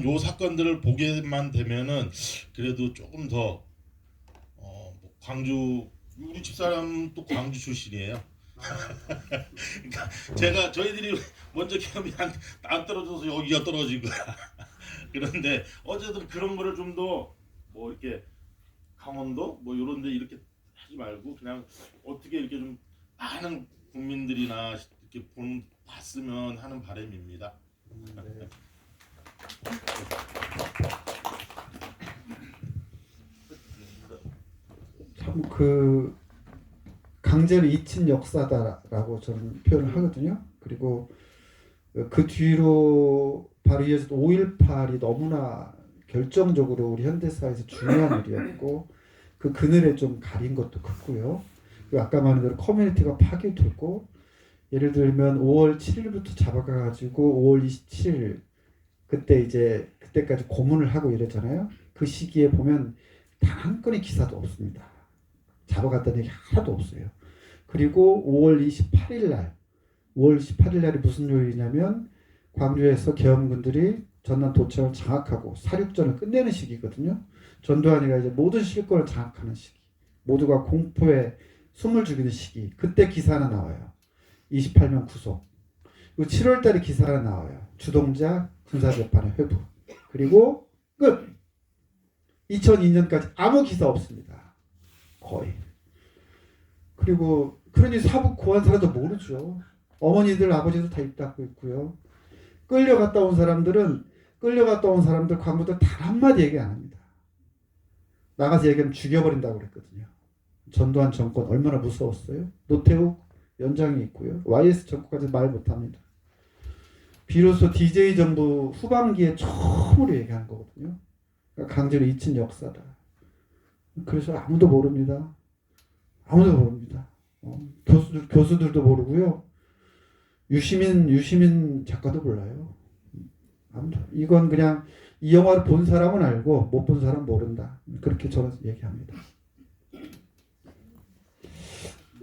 [SPEAKER 7] 요 사건들을 보게만 되면은 그래도 조금 더 뭐 광주 우리 집사람 또 광주 출신이에요. 그러니까 제가 저희들이 먼저 경험이 안 떨어져서 여기가 떨어진 거야. 그런데 어쨌든 그런 거를 좀 더 뭐 이렇게 강원도 뭐 요런데 이렇게 하지 말고 그냥 어떻게 이렇게 좀 많은 국민들이나 이렇게 봤으면 하는 바람입니다.
[SPEAKER 1] 네. 참 강제로 잊힌 역사다라고 저는 표현을 하거든요. 그리고 그 뒤로 바로 이어진 5.18이 너무나 결정적으로 우리 현대사에서 중요한 일이었고 그 그늘에 좀 가린 것도 컸고요. 그리고 아까 말한 대로 커뮤니티가 파괴됐고 예를 들면 5월 7일부터 잡아가가지고 5월 27일 그때까지 고문을 하고 이랬잖아요. 그 시기에 보면 단 한 건의 기사도 없습니다. 잡아갔다는 얘기 하나도 없어요. 그리고 5월 28일 날이 무슨 요일이냐면 광주에서 계엄군들이 전남 도청을 장악하고 사륙전을 끝내는 시기거든요. 전두환이가 이제 모든 실권을 장악하는 시기, 모두가 공포에 숨을 죽이는 시기. 그때 기사 하나 나와요. 28명 구속. 그리고 7월달에 기사 하나 나와요. 주동자 군사재판의 회부. 그리고 끝. 2002년까지 아무 기사 없습니다. 거의. 그리고 그러니 사북 고한 사람도 모르죠. 어머니들 아버지들 다 입 닫고 있고요. 끌려갔다 온 사람들 광부들 단 한마디 얘기 안 합니다. 나가서 얘기하면 죽여버린다고 그랬거든요. 전두환 정권 얼마나 무서웠어요. 노태우 연장이 있고요. YS 정권까지 말 못합니다. 비로소 DJ 정부 후반기에 처음으로 얘기한 거거든요. 그러니까 강제로 잊힌 역사다. 그래서 아무도 모릅니다. 교수들도 모르고요. 유시민 작가도 몰라요. 이건 그냥 이 영화를 본 사람은 알고 못 본 사람은 모른다. 그렇게 저는 얘기합니다.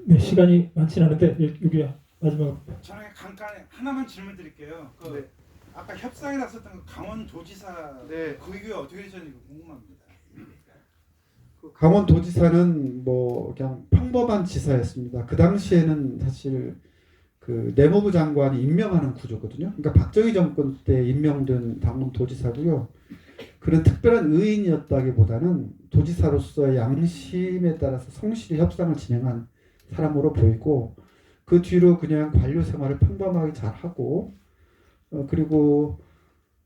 [SPEAKER 2] 네, 시간이 많진 않은데 여기 마지막.
[SPEAKER 8] 저는 간단히 하나만 질문 드릴게요.
[SPEAKER 1] 네.
[SPEAKER 8] 아까 협상에 나섰던 그 강원도지사
[SPEAKER 1] 네.
[SPEAKER 8] 그게 어떻게 되셨는지 궁금합니다.
[SPEAKER 1] 강원도지사는 뭐 그냥 평범한 지사였습니다. 그 당시에는 사실 그 내무부 장관이 임명하는 구조거든요. 그러니까 박정희 정권 때 임명된 강원도지사고요. 그런 특별한 의인이었다기보다는 도지사로서의 양심에 따라서 성실히 협상을 진행한 사람으로 보이고 그 뒤로 그냥 관료 생활을 평범하게 잘 하고 그리고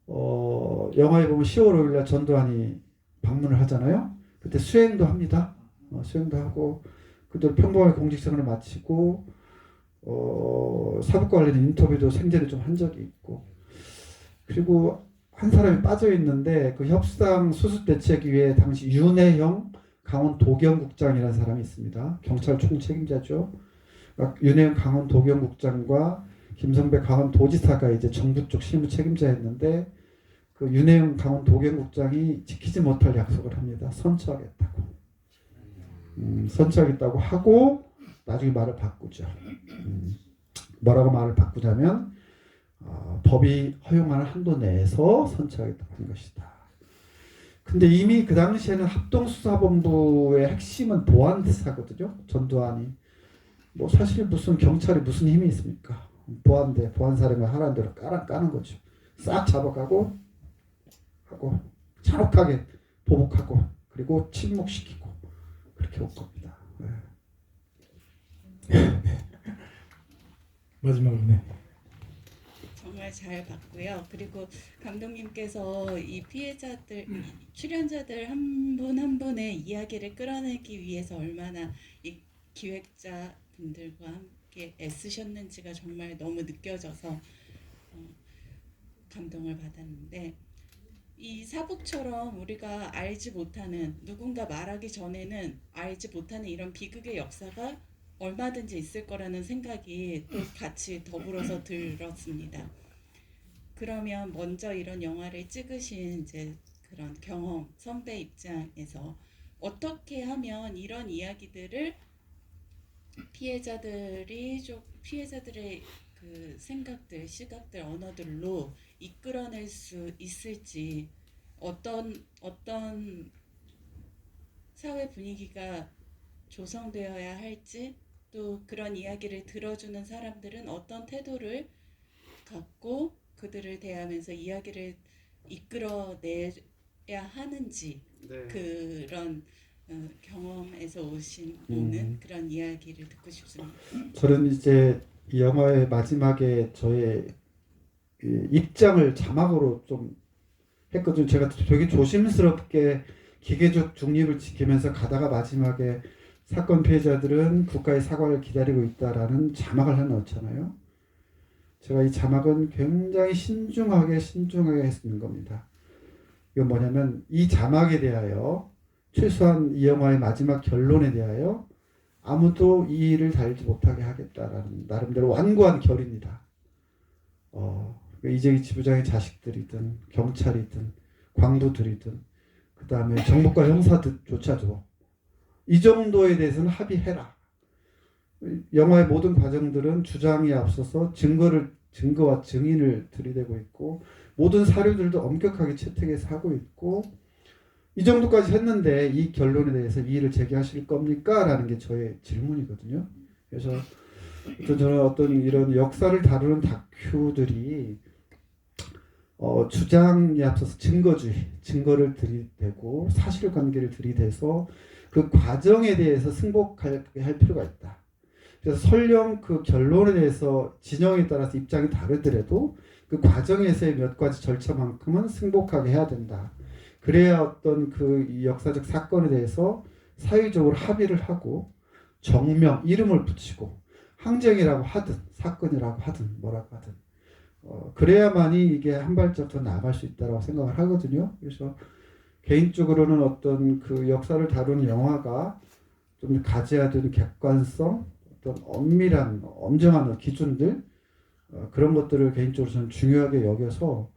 [SPEAKER 1] 영화에 보면 10월 5일날 전두환이 방문을 하잖아요. 그때 수행도 합니다. 수행도 하고 그대로 평범하게 공직 생활을 마치고 사법 관련 인터뷰도 생전에 좀 한 적이 있고 그리고 한 사람이 빠져 있는데 그 협상 수습 대책위에 당시 윤혜형 강원도경국장이라는 사람이 있습니다. 경찰 총책임자죠. 윤혜영 강원도경국장과 김성배 강원도지사가 이제 정부 쪽 실무 책임자였는데 그 윤혜영 강원도경국장이 지키지 못할 약속을 합니다. 선처하겠다고. 선처하겠다고 하고 나중에 말을 바꾸죠. 뭐라고 말을 바꾸냐면 법이 허용하는 한도 내에서 선처하겠다고 한 것이다. 근데 이미 그 당시에는 합동수사본부의 핵심은 보안대사거든요. 전두환이. 뭐 사실 무슨 경찰이 무슨 힘이 있습니까? 보안사령관 하라는 대로 까는 거죠. 싹 잡아가고 하고 잔혹하게 보복하고 그리고 침묵시키고 그렇게 올 겁니다. 네.
[SPEAKER 2] 마지막으로 네.
[SPEAKER 9] 정말 잘 봤고요. 그리고 감독님께서 이 피해자들, 출연자들 한 분 한 분의 이야기를 끌어내기 위해서 얼마나 이 기획자 분들과 함께 애쓰셨는지가 정말 너무 느껴져서 감동을 받았는데 이 사북처럼 우리가 알지 못하는 누군가 말하기 전에는 알지 못하는 이런 비극의 역사가 얼마든지 있을 거라는 생각이 또 같이 더불어서 들었습니다. 그러면 먼저 이런 영화를 찍으신 이제 그런 경험 선배 입장에서 어떻게 하면 이런 이야기들을 피해자들의 그 생각들, 시각들, 언어들로 이끌어낼 수 있을지 어떤 사회 분위기가 조성되어야 할지 또 그런 이야기를 들어주는 사람들은 어떤 태도를 갖고 그들을 대하면서 이야기를 이끌어내야 하는지
[SPEAKER 1] 네.
[SPEAKER 9] 그런 경험에서 오는 그런 이야기를 듣고 싶습니다.
[SPEAKER 1] 저는 이제 이 영화의 마지막에 저의 입장을 자막으로 좀 했거든요. 제가 되게 조심스럽게 기계적 중립을 지키면서 가다가 마지막에 사건 피해자들은 국가의 사과를 기다리고 있다라는 자막을 하나 넣잖아요. 제가 이 자막은 굉장히 신중하게 쓰는 겁니다. 이건 뭐냐면 이 자막에 대하여 최소한 이 영화의 마지막 결론에 대하여 아무도 이의를 달지 못하게 하겠다라는 나름대로 완고한 결의입니다. 이재기 지부장의 자식들이든 경찰이든 광부들이든 그 다음에 정보과 형사조차도 이 정도에 대해서는 합의해라. 영화의 모든 과정들은 주장에 앞서서 증거와 증인을 들이대고 있고 모든 사료들도 엄격하게 채택해서 하고 있고 이 정도까지 했는데 이 결론에 대해서 이의를 제기하실 겁니까? 라는 게 저의 질문이거든요. 그래서 저는 어떤 이런 역사를 다루는 다큐들이 주장에 앞서서 증거를 들이대고 사실관계를 들이대서 그 과정에 대해서 승복할 필요가 있다. 그래서 설령 그 결론에 대해서 진영에 따라서 입장이 다르더라도 그 과정에서의 몇 가지 절차만큼은 승복하게 해야 된다. 그래야 어떤 그 역사적 사건에 대해서 사회적으로 합의를 하고 정명, 이름을 붙이고 항쟁이라고 하든 사건이라고 하든 뭐라고 하든 그래야만이 이게 한 발짝 더 나아갈 수 있다고 생각을 하거든요. 그래서 개인적으로는 어떤 그 역사를 다루는 영화가 좀 가져야 되는 객관성, 어떤 엄밀한, 엄정한 기준들 그런 것들을 개인적으로 저는 중요하게 여겨서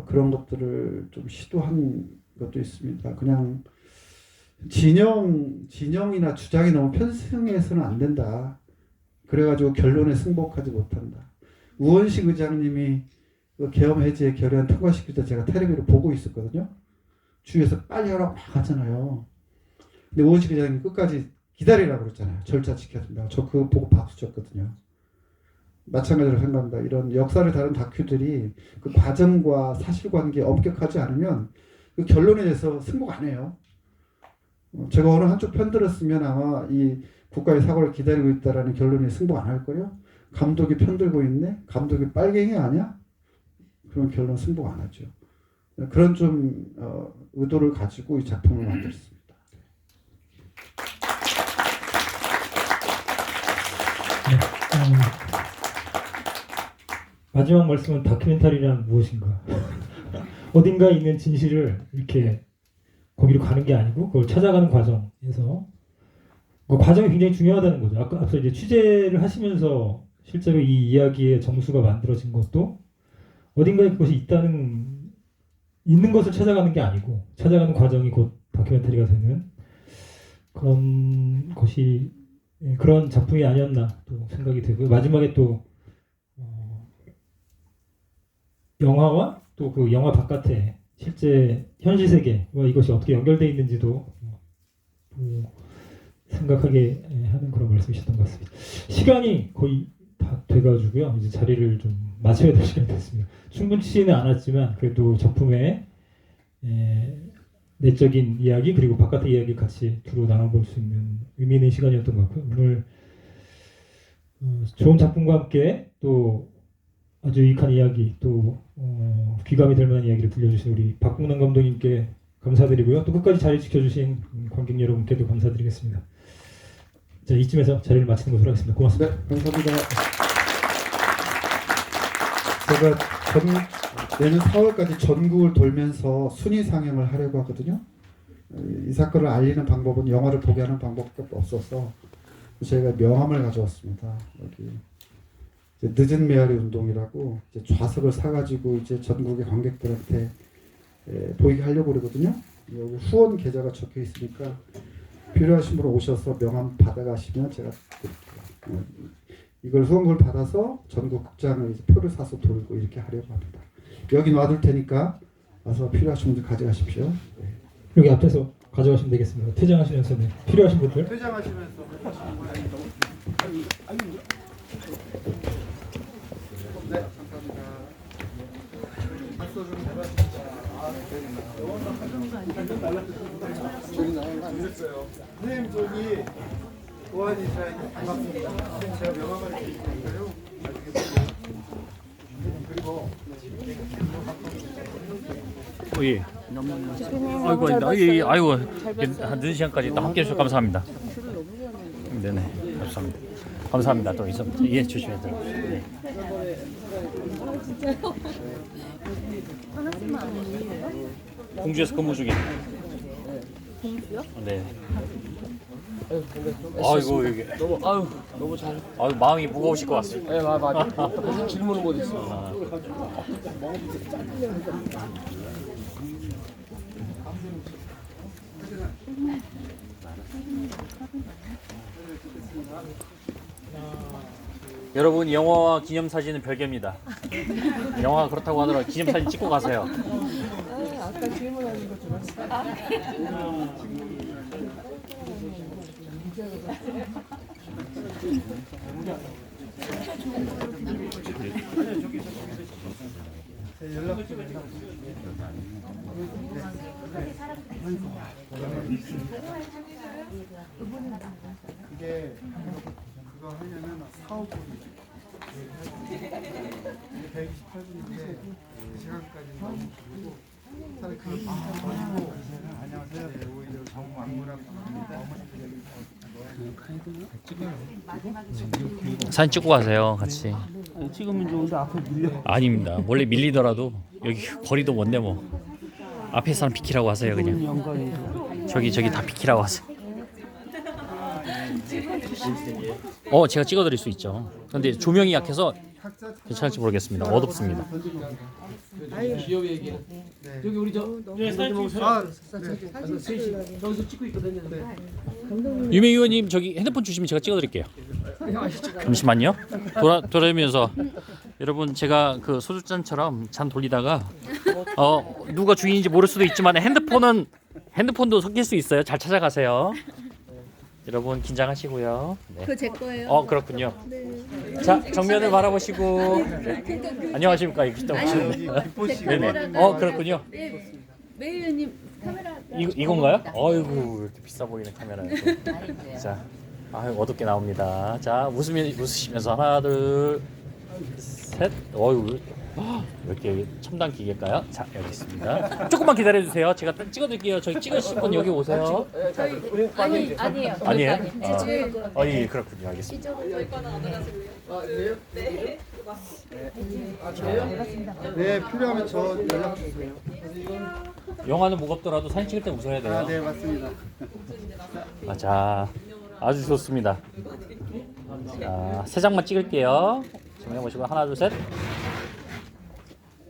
[SPEAKER 1] 그런 것들을 좀 시도한 것도 있습니다. 그냥 진영이나 주장이 너무 편승해서는 안 된다. 그래가지고 결론에 승복하지 못한다. 우원식 의장님이 그 계엄 해제 결의안 통과시킬 때 제가 텔레비를 보고 있었거든요. 주위에서 빨리 하라고 막 하잖아요. 근데 우원식 의장님이 끝까지 기다리라고 그랬잖아요. 절차 지켜야 된다고. 저 그거 보고 박수 쳤거든요. 마찬가지로 생각합니다. 이런 역사를 다룬 다큐들이 그 과정과 사실관계에 엄격하지 않으면 그 결론에 대해서 승복 안 해요. 제가 어느 한쪽 편 들었으면 아마 이 국가의 사과를 기다리고 있다라는 결론에 승복 안 할 거예요. 감독이 편들고 있네? 감독이 빨갱이 아니야? 그런 결론 승복 안 하죠. 그런 좀 의도를 가지고 이 작품을 만들었습니다.
[SPEAKER 2] 마지막 말씀은 다큐멘터리란 무엇인가? 어딘가에 있는 진실을 이렇게 거기로 가는 게 아니고 그걸 찾아가는 과정에서 그 과정이 굉장히 중요하다는 거죠. 앞서 이제 취재를 하시면서 실제로 이 이야기의 정수가 만들어진 것도 어딘가에 그것이 있는 것을 찾아가는 게 아니고 찾아가는 과정이 곧 다큐멘터리가 되는 그런 것이 그런 작품이 아니었나 또 생각이 되고요. 마지막에 또 영화와 또 그 영화 바깥에 실제 현실 세계와 이것이 어떻게 연결되어 있는지도 생각하게 하는 그런 말씀이셨던 것 같습니다. 시간이 거의 다 돼가지고요. 이제 자리를 좀 마쳐야 될 시간이 됐습니다. 충분치는 않았지만 그래도 작품의 내적인 이야기 그리고 바깥의 이야기 같이 두루 나눠볼 수 있는 의미 있는 시간이었던 것 같고요. 오늘 좋은 작품과 함께 또 아주 유익한 이야기 또 귀감이 될 만한 이야기를 들려주신 우리 박국남 감독님께 감사드리고요. 또 끝까지 자리 지켜주신 관객 여러분께도 감사드리겠습니다. 자, 이쯤에서 자리를 마치는 것으로 하겠습니다. 고맙습니다.
[SPEAKER 1] 네, 감사합니다. 제가 내년 4월까지 전국을 돌면서 순위 상영을 하려고 하거든요. 이 사건을 알리는 방법은 영화를 보게 하는 방법밖에 없어서 저희가 명함을 가져왔습니다. 여기 이제 늦은 메아리 운동이라고 이제 좌석을 사가지고 이제 전국의 관객들한테 보이게 하려고 그러거든요. 여기 후원 계좌가 적혀 있으니까 필요하신 분 오셔서 명함 받아가시면 제가 드릴게요. 이걸 후원금을 받아서 전국 극장을 이제 표를 사서 돌고 이렇게 하려고 합니다. 여기 놔둘 테니까 와서 필요하신 분들 가져가십시오. 네.
[SPEAKER 2] 여기 앞에서 가져가시면 되겠습니다. 퇴장하시면서 필요하신 분들.
[SPEAKER 8] 퇴장하시면서 네, 감사합니다. 박수 좀 해봤습니다. 저기 나온 거 아니었어요. 선생님 저기 보안 이사님 반갑습니다. 제가 명함을 드릴 테니까요. 그리고
[SPEAKER 10] 예. 아이고, 아이고, 늦은 시간까지 또 함께 해주셔서 감사합니다. 네네. 감사합니다. 감사합니다. 또 있어. 예, 조심해 들어. 네. 공주에서 근무 중에. 공주요? 네. 아이고 이게 너무 잘. 아유 마음이 무거우실 것 같습니다.
[SPEAKER 11] 네, 맞아. 무슨 질문을 못했어.
[SPEAKER 10] 여러분 영화와 기념사진은 별개입니다. 영화가 그렇다고 하더라도 기념사진 찍고 가세요.
[SPEAKER 11] 아까 질문하는 거 들었어.
[SPEAKER 1] 이게 그거 하려면 사업부이 128분인데 그 시간까지 너무 길고 차라리 그 버리고 안녕하세요. 네, 오히려 정광무라고 합니다.
[SPEAKER 10] 사진 찍고 가세요, 같이.
[SPEAKER 11] 찍으면 좋은데 앞에 밀려.
[SPEAKER 10] 아닙니다. 원래 밀리더라도 여기 거리도 먼데 뭐 앞에 사람 비키라고 하세요 그냥.
[SPEAKER 11] 영광이죠.
[SPEAKER 10] 저기 다 비키라고 하세요. 제가 찍어드릴 수 있죠. 근데 조명이 약해서 괜찮을지 모르겠습니다. 어둡습니다.
[SPEAKER 11] 기업 얘기. 여기 우리 저기서 찍고 있거든요.
[SPEAKER 10] 유명 의원님 저기 핸드폰 주시면 제가 찍어드릴게요. 잠시만요. 돌아다니면서 여러분 제가 그 소주잔처럼 잔 돌리다가 누가 주인인지 모를 수도 있지만 핸드폰도 섞일 수 있어요. 잘 찾아가세요. 여러분 긴장하시고요. 네.
[SPEAKER 12] 그거 제 거예요.
[SPEAKER 10] 그렇군요. 자 정면을 바라보시고 네. 안녕하십니까 이기다 네네. 그렇군요.
[SPEAKER 12] 네. 메이저님 카메라.
[SPEAKER 10] 이건가요? 어이구 이렇게 비싸 보이는 카메라예요. 자, 어둡게 나옵니다. 자 웃으시면서 하나 둘 셋. 어이구 이렇게 첨단 기계일까요? 자 여기 있습니다. 조금만 기다려 주세요. 제가 찍어드릴게요. 저희 찍으실 분 여기 오세요.
[SPEAKER 12] 아니에요.
[SPEAKER 10] 아니에요?
[SPEAKER 12] 예,
[SPEAKER 10] 그렇군요. 알겠습니다.
[SPEAKER 1] 네, 필요하면 저 연락 주세요.
[SPEAKER 10] 영화는 무겁더라도 사진 찍을 때 웃어야 돼요.
[SPEAKER 1] 네, 맞습니다.
[SPEAKER 10] 자, 아주 좋습니다. 자, 세 장만 찍을게요. 정해 보시고 하나 둘 셋.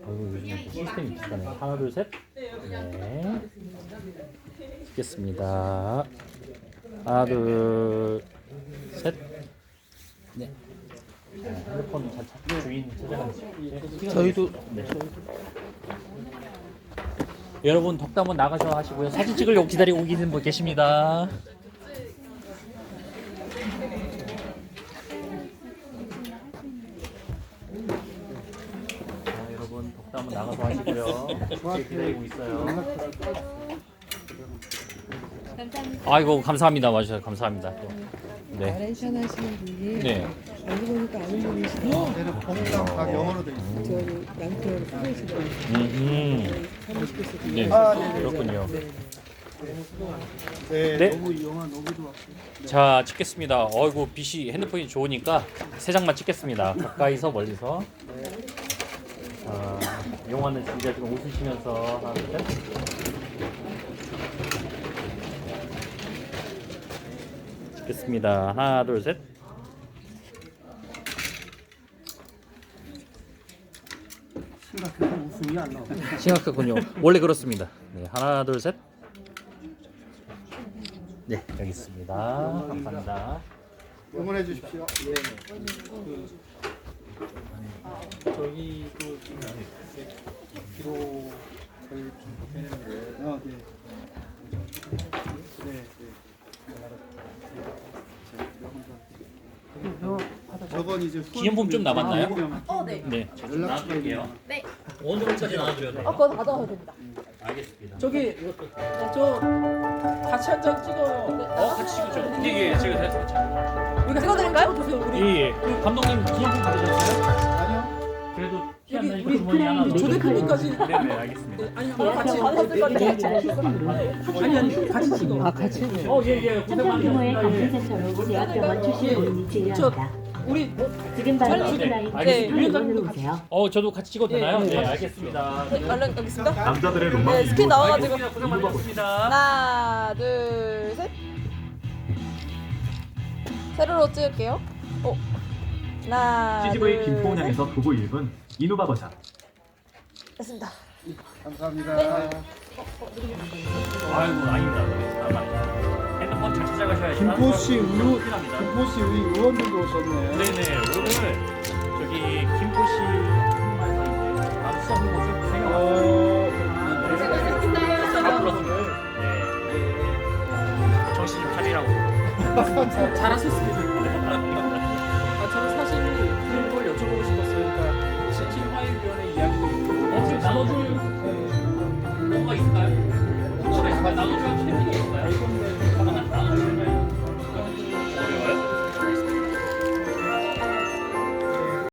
[SPEAKER 10] 요즘 시스템이 비슷하네. 하나 둘 셋. 네. 찍겠습니다. 하나 둘 셋. 네. 핸드폰 잘 찾. 주인 찾아가세요.
[SPEAKER 11] 저희도
[SPEAKER 10] 네. 여러분 덕담은 나가셔 하시고요. 사진 찍으려고 기다리고 계시는 분 계십니다. 자, 여러분 덕담은 나가서 하시고요. 기다리고 있어요.
[SPEAKER 12] 감사합니다.
[SPEAKER 10] 아이고 감사합니다. 와주셔서 감사합니다. 또. 네.
[SPEAKER 12] 나레이션 하시는 분이
[SPEAKER 10] 네.
[SPEAKER 12] 알고 보니까 아는 분이시네요.
[SPEAKER 1] 얘는 봉당 다 영어로 돼 있어요.
[SPEAKER 12] 저기 양쪽 쓰시더라고요.
[SPEAKER 10] 사무실에서. 네.
[SPEAKER 1] 네네.
[SPEAKER 10] 그렇군요.
[SPEAKER 1] 네,
[SPEAKER 10] 네.
[SPEAKER 1] 너무 영화 너무 좋았어요.
[SPEAKER 10] 자 찍겠습니다. 어이구 빛이 핸드폰이 좋으니까 세 장만 찍겠습니다. 가까이서 멀리서. 영화는 진짜 지금 웃으시면서 하나 둘 셋. 찍겠습니다. 하나 둘 셋.
[SPEAKER 11] 심각해서 웃음이 안 나와.
[SPEAKER 10] 심각하군요. 원래 그렇습니다. 네, 하나 둘 셋. 네 여기 있습니다. 감사합니다.
[SPEAKER 1] 응원해 주십시오.
[SPEAKER 2] 저희 그 기로 저희 되는데
[SPEAKER 1] 네. 네. 저건 이제
[SPEAKER 10] 기념품 좀 남았나요?
[SPEAKER 12] 네.
[SPEAKER 10] 네, 제가 좀 나눠드릴게요.
[SPEAKER 12] 네.
[SPEAKER 10] 언제까지 나눠드려도 돼요?
[SPEAKER 12] 그거 받아도 됩니다.
[SPEAKER 10] 알겠습니다.
[SPEAKER 11] 저기 저 같이 한 장 찍어요.
[SPEAKER 10] 같이 찍죠. 예, 제가 됐습니다.
[SPEAKER 12] 이거 찍어드릴까요?
[SPEAKER 11] 주세요 우리.
[SPEAKER 10] 예. 감독님 기념품 받으셨어요?
[SPEAKER 1] 아니요.
[SPEAKER 10] 그래도
[SPEAKER 11] 여기 우리
[SPEAKER 10] 주머니 하나 넣어주세요.
[SPEAKER 11] 조대표님까지.
[SPEAKER 10] 네네 알겠습니다.
[SPEAKER 11] 아니 같이 받았을 건데. 아니 같이 찍어.
[SPEAKER 12] 아 같이.
[SPEAKER 10] 예예 고생
[SPEAKER 13] 규모의
[SPEAKER 10] 많으셨습니다.
[SPEAKER 13] 감염센터로 제약병원 출신 분이 진료합니다.
[SPEAKER 11] 우리
[SPEAKER 13] 지금 바로
[SPEAKER 10] 네,
[SPEAKER 13] 오프라인
[SPEAKER 10] 알겠습니다.
[SPEAKER 13] 병원으로 오세요.
[SPEAKER 10] 저도 같이 찍어도 되나요?
[SPEAKER 11] 예,
[SPEAKER 10] 네
[SPEAKER 11] 예.
[SPEAKER 10] 알겠습니다.
[SPEAKER 11] 얼른 여기 있습니다.
[SPEAKER 14] 남자들의 로망.
[SPEAKER 11] 네, 스킨 나와가지고.
[SPEAKER 10] 알겠습니다. 고생 많으셨습니다.
[SPEAKER 11] 하나, 둘, 셋. 세로로 찍을게요. 하나,
[SPEAKER 14] CGV
[SPEAKER 11] 둘,
[SPEAKER 14] 김포운항에서 도보 1분 이노바 버샷.
[SPEAKER 11] 됐습니다.
[SPEAKER 8] 감사합니다.
[SPEAKER 10] 아이고 아닙니다. 핸드폰 잘 찾아가셔야지.
[SPEAKER 8] 김포시
[SPEAKER 10] 우유 필요합니다.
[SPEAKER 8] 김포시 의원들도 오셨네요.
[SPEAKER 10] 네네 오늘 저기 김포시 항만에서 이제 바로 수업 보고 생각합니다. 네. 정신 좀 차리라고.
[SPEAKER 11] 잘하셨습니다.